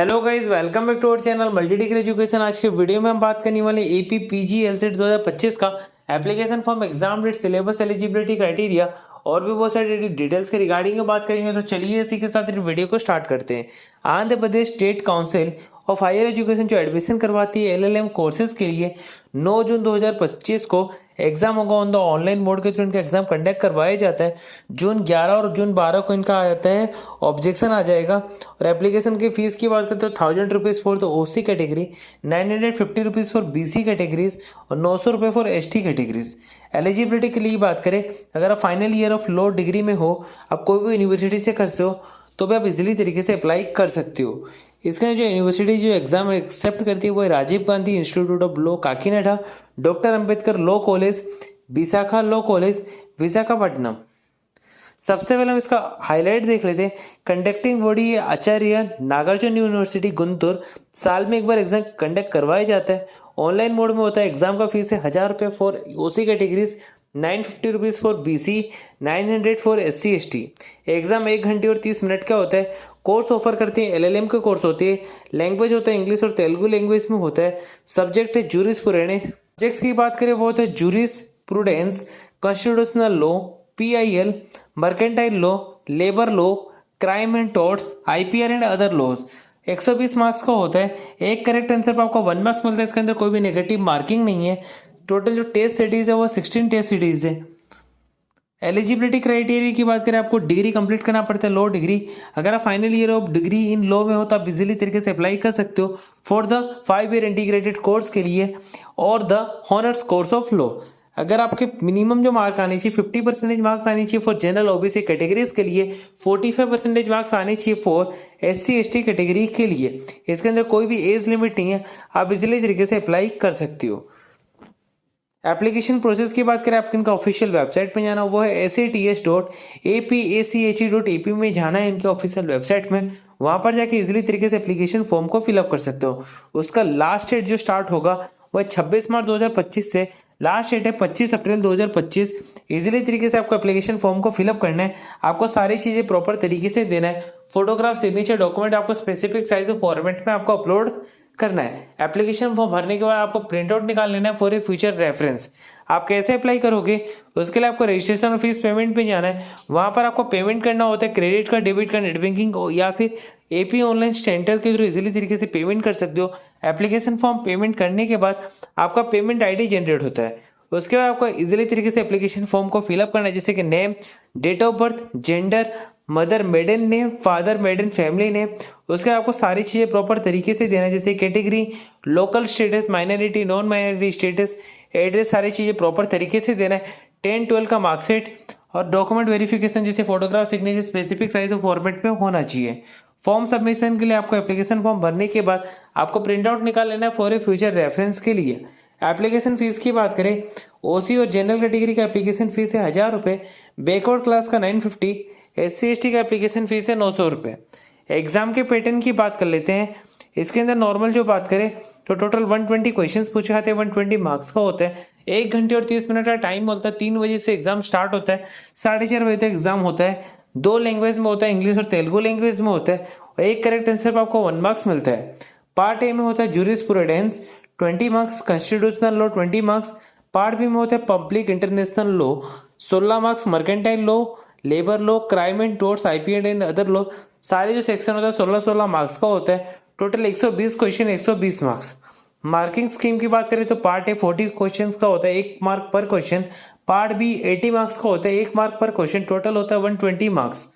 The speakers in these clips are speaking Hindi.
Hello guys, welcome back to our channel multi degree education. आज के वीडियो में हम बात करने वाले एपी पीजी एलसेट 2025 का application form, exam date, syllabus, eligibility criteria और भी बहुत सारी डिटेल्स के रिगार्डिंग बात करेंगे। तो चलिए इसी के साथ वीडियो को स्टार्ट करते हैं। Andhra Pradesh state council of higher education जो एडमिशन करवाती है एलएलएम कोर्सेज के लिए 9 जून 2025 को एग्जाम होगा ऑन द ऑनलाइन मोड के थ्रू इनका एग्जाम कंडक्ट करवाया जाता है। जून 11 और जून 12 को इनका आ जाता है ऑब्जेक्शन आ जाएगा। और एप्लीकेशन की फीस की बात करते तो 1000 rupees for the OC category, 950 rupees for BC categories और 900 रुपये फॉर एसटी कैटेगरीज। एलिजिबिलिटी के लिए बात करें, अगर आप final year of law degree में हो, आप कोई भी यूनिवर्सिटी से करते हो तो भी आप इजीली तरीके से अप्लाई कर सकते हो। इसका जो यूनिवर्सिटी जो एग्जाम एक्सेप्ट करती है वो है Rajiv Gandhi institute of law Kakinada, doctor Ambedkar law college, Visakha law college, Visakhapatnam. सबसे पहले हम इसका हाईलाइट देख लेते हैं। कंडक्टिंग बॉडी है आचार्य नागार्जुन यूनिवर्सिटी गुंटूर। साल में एक बार एग्जाम कंडक्ट करवाया जाता है। ऑनलाइन मोड में होता है। एग्जाम का फीस है 1000 रुपये for OC categories, 950 rupees for BC, 900 for SC ST. Exam 1 घंटे और 30 मिनट का होता है। कोर्स ऑफर करते हैं एलएलएम के कोर्स होते हैं। लैंग्वेज होता है इंग्लिश और तेलुगु लैंग्वेज में होता है। सब्जेक्ट है जूरिस्प्रूडेंस। सब्जेक्ट्स की बात करें वो होता है jurisprudence, constitutional law, PIL, mercantile law, labour law, crime and torts, IPR and other laws. 120 marks का होता है। एक करेक्ट आंसर पर आपको 1 मार्क्स मिलता है। इसके अंदर कोई भी नेगेटिव मार्किंग नहीं है। टोटल जो टेस्ट सिटीज है वो 16 टेस्ट सिटीज है। एलिजिबिलिटी क्राइटेरिया की बात करें, आपको डिग्री कंप्लीट करना पड़ता है, लॉ डिग्री। अगर आप final year of degree in law में हो तो आप इजीली तरीके से अप्लाई कर सकते हो for the 5 year integrated course के लिए और the honours course of law. अगर आपके मिनिमम जो मार्क आने चाहिए 50% मार्क्स आने चाहिए फॉर जनरल ओबीसी कैटेगरीज के लिए, 45% मार्क्स आने चाहिए फॉर एससी एसटी कैटेगरी के लिए। इसके अंदर कोई भी एज लिमिट नहीं है, आप इजीली तरीके से अप्लाई कर सकते हो। एप्लीकेशन प्रोसेस की बात करें, आपको इनका ऑफिशियल वेबसाइट पे जाना, वो है sats.apache.ap में जाना है इनके ऑफिशियल वेबसाइट में। वहां पर जाके इजीली तरीके से एप्लीकेशन फॉर्म को फिलअप कर सकते हो। उसका लास्ट डेट जो स्टार्ट होगा वो 26 मार्च 2025 से, लास्ट डेट है 25 अप्रैल 2025। इजीली तरीके से आपको एप्लीकेशन फॉर्म को फिलअप करना है। आपको सारी चीज़ें प्रॉपर तरीके से देना है। फोटोग्राफ, सिग्नेचर, डॉक्यूमेंट आपको स्पेसिफिक साइज फॉर्मेट में आपको अपलोड करना है। एप्लीकेशन फॉर्म भरने के बाद आपको प्रिंट आउट निकाल लेना है फॉर ए फ्यूचर रेफरेंस। आप कैसे अप्लाई करोगे, उसके लिए आपको रजिस्ट्रेशन और फीस पेमेंट पे जाना है। वहां पर आपको पेमेंट करना होता है credit card, debit card, net banking या फिर एपी ऑनलाइन सेंटर के थ्रू इजीली तरीके से पेमेंट कर सकते हो। एप्लीकेशन फॉर्म पेमेंट करने के बाद आपका पेमेंट आईडी जनरेट होता है। उसके बाद आपको इजीली तरीके से एप्लीकेशन फॉर्म को फिलअप करना है, जैसे कि name, date of birth, gender, mother maiden name, father maiden family name. उसके आपको सारी चीज़ें प्रॉपर तरीके से देना है, जैसे category, local status, minority, non minority status, address, सारी चीज़ें प्रॉपर तरीके से देना है। 10-12 का मार्कशीट और डॉक्यूमेंट वेरिफिकेशन जैसे फोटोग्राफ, सिग्नेचर स्पेसिफिक साइज और फॉर्मेट में होना चाहिए। फॉर्म सबमिशन के लिए आपको एप्लीकेशन फॉर्म भरने के बाद आपको प्रिंट आउट निकाल लेना है फॉर ए फ्यूचर रेफरेंस के लिए। एप्लीकेशन फीस की बात करें, ओसी और जनरल कैटेगरी का एप्लीकेशन फीस है 1000 रुपये, बैकवर्ड क्लास का 950, एससी एसटी का एप्लीकेशन फीस है 900 रुपये। एग्जाम के पैटर्न की बात कर लेते हैं। इसके अंदर नॉर्मल जो बात करें तो टोटल 120 क्वेश्चंस पूछे जाते हैं, 120 मार्क्स का होता है। 1 घंटे और 30 मिनट का टाइम होता है। 3 बजे से एग्जाम स्टार्ट होता है, 4:30 बजे तक एग्जाम होता है। 2 लैंग्वेज में होता है, इंग्लिश और तेलुगु लैंग्वेज में होता है। और एक करेक्ट आंसर पर आपको 1 मार्क्स मिलता है। पार्ट ए में होता है jurisprudence 20 marks, constitutional law 20 marks. Part B में होता है public international law 16 marks, mercantile law, labour law, crime and torts, IPR and other law. सारे जो सेक्शन होता है 16-16 मार्क्स का होता है। Total 120 question, 120 marks. Marking scheme की बात करें तो पार्ट ए 40 क्वेश्चन का होता है, 1 मार्क पर क्वेश्चन। पार्ट बी 80 मार्क्स का होता है, 1 मार्क पर क्वेश्चन। टोटल होता है 120 मार्क्स।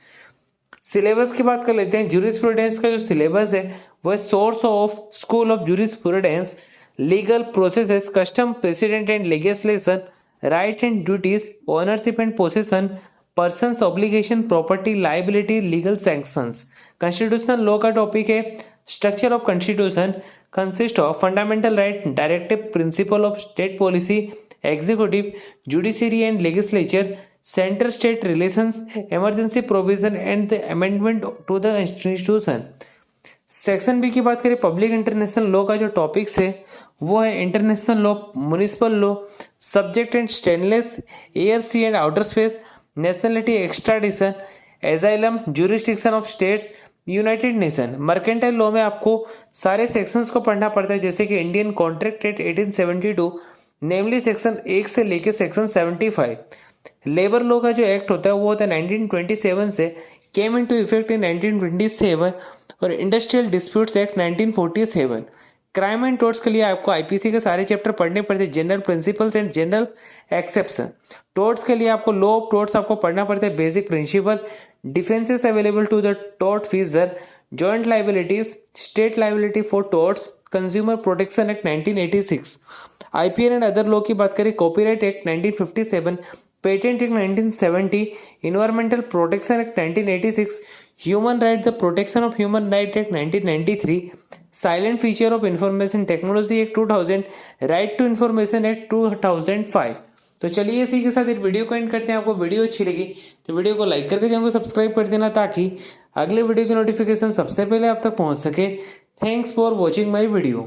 सिलेबस की बात कर लेते हैं। जूरिस्प्रूडेंस का जो सिलेबस है वो है source of school of jurisprudence, legal processes, custom, president and legislation, right and duties, ownership and possession, persons obligation, property, liability, legal sanctions. Constitutional law का टॉपिक है structure of constitution, consist of fundamental right, directive, principle of state policy, executive, judiciary and legislature, centre state relations, emergency provision and the amendment to the institution. Section B की बात करें, पब्लिक इंटरनेशनल लॉ का जो टॉपिक्स है वो है international law, municipal law, subject and stainless, air, sea and outer space, nationality, extradition, asylum, jurisdiction of states, united nation mercantile law में आपको सारे सेक्शंस को पढ़ना पड़ता है, जैसे कि इंडियन कॉन्ट्रैक्ट एक्ट 1872, नेमली सेक्शन 1 से लेके सेक्शन 75। लेबर लॉ का जो एक्ट होता है वो होता है 1927 से, केम इनटू इफेक्ट इन 1927, और industrial disputes act 1947। Crime and torts के लिए आपको आईपीसी के सारे चैप्टर पढ़ने पड़ते हैं, general principles and general exception. Torts के लिए आपको लॉ ऑफ टोर्ट्स आपको पढ़ना पड़ता है, basic principle, defences available to the tort feasor, joint liabilities, state liability for torts, consumer protection act 1986। IPL and other law की बात करें, copyright act 1957, patent act 1970, environmental protection act 1986, human right the protection of human right act 1993, salient feature of information technology act 2000, right to information act 2005। तो चलिए इसी के साथ इस वीडियो को एंड करते हैं। आपको वीडियो अच्छी लगी तो वीडियो को लाइक करके चैनल को सब्सक्राइब कर देना, ताकि अगले वीडियो की नोटिफिकेशन सबसे पहले आप तक पहुंच सके। Thanks for watching my video.